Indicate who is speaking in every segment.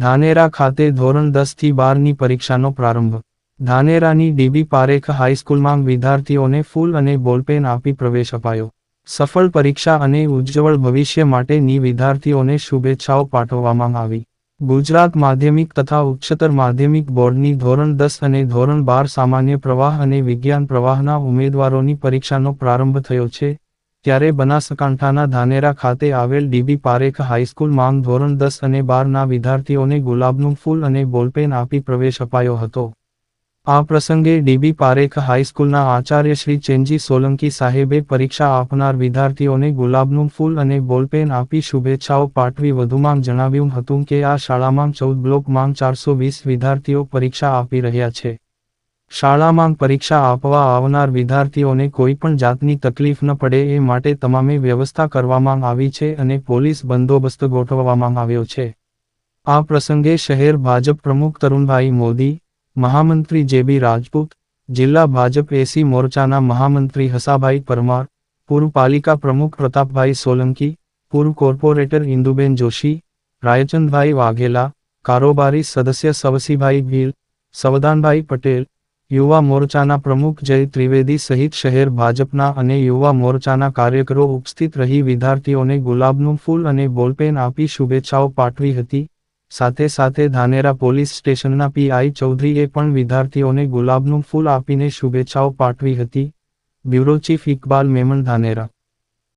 Speaker 1: ધાનેરા ખાતે ધોરણ 10 થી 12ની પરીક્ષાનો પ્રારંભ. ધાનેરાની ડીબી પારેખ હાઈસ્કૂલમાં વિદ્યાર્થીઓને ફૂલ અને બોલપેન આપી પ્રવેશ અપાયો. સફળ પરીક્ષા અને ઉજ્જવળ ભવિષ્ય માટેની વિદ્યાર્થીઓને શુભેચ્છાઓ પાઠવવામાં આવી. ગુજરાત માધ્યમિક તથા ઉચ્ચતર માધ્યમિક બોર્ડની ધોરણ 10 અને ધોરણ 12 સામાન્ય પ્રવાહ અને વિજ્ઞાન પ્રવાહના ઉમેદવારોની પરીક્ષાનો પ્રારંભ થયો છે, ત્યારે બનાસકાંઠાના ધાનેરા ખાતે આવેલ ડીબી પારેખ હાઈસ્કૂલમાં ધોરણ 10 અને 12ના વિદ્યાર્થીઓને ગુલાબનું ફૂલ અને બોલપેન આપી પ્રવેશ અપાયો હતો. આ પ્રસંગે ડીબી પારેખ હાઈસ્કૂલના આચાર્ય શ્રી ચેનજી સોલંકી સાહેબે પરીક્ષા આપનાર વિદ્યાર્થીઓને ગુલાબનું ફૂલ અને બોલપેન આપી શુભેચ્છાઓ પાઠવી વધુમાં જણાવ્યું હતું કે આ શાળામાં 14 બ્લોકમાં 420 વિદ્યાર્થીઓ પરીક્ષા આપી રહ્યા છે. શાળામાં પરીક્ષા આપવા આવનાર વિદ્યાર્થીઓને કોઈપણ જાતની તકલીફ ન પડે એ માટે તમામે વ્યવસ્થા કરવામાં આવી છે અને પોલીસ બંદોબસ્ત ગોઠવવામાં આવ્યો છે. આ પ્રસંગે શહેર ભાજપ પ્રમુખ તરુણભાઈ મોદી, મહામંત્રી જેબી રાજપૂત, જિલ્લા ભાજપ એસી મોરચાના મહામંત્રી હસાભાઈ પરમાર, પૂર્વ પાલિકા પ્રમુખ પ્રતાપભાઈ સોલંકી, પૂર્વ કોર્પોરેટર ઇન્દુબેન જોશી, રાયચંદભાઈ વાઘેલા, કારોબારી સદસ્ય સવસીભાઈ ભીલ, સવદાનભાઈ પટેલ, યુવા મોરચાના પ્રમુખ જય ત્રિવેદી સહિત શહેર ભાજપના અને યુવા મોરચાના કાર્યકરો ઉપસ્થિત રહી વિદ્યાર્થીઓને ગુલાબનું ફૂલ અને બોલપેન આપી શુભેચ્છાઓ પાઠવી હતી. સાથે સાથે ધાનેરા પોલીસ સ્ટેશનના પીઆઈ ચૌધરીએ પણ વિદ્યાર્થીઓને ગુલાબનું ફૂલ આપીને શુભેચ્છાઓ પાઠવી હતી. Bureau chief Iqbal Memon, Dhanera.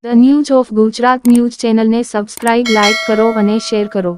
Speaker 2: The news of Gujarat news ચેનલને સબસ્ક્રાઇબ, લાઇક કરો અને શેર કરો.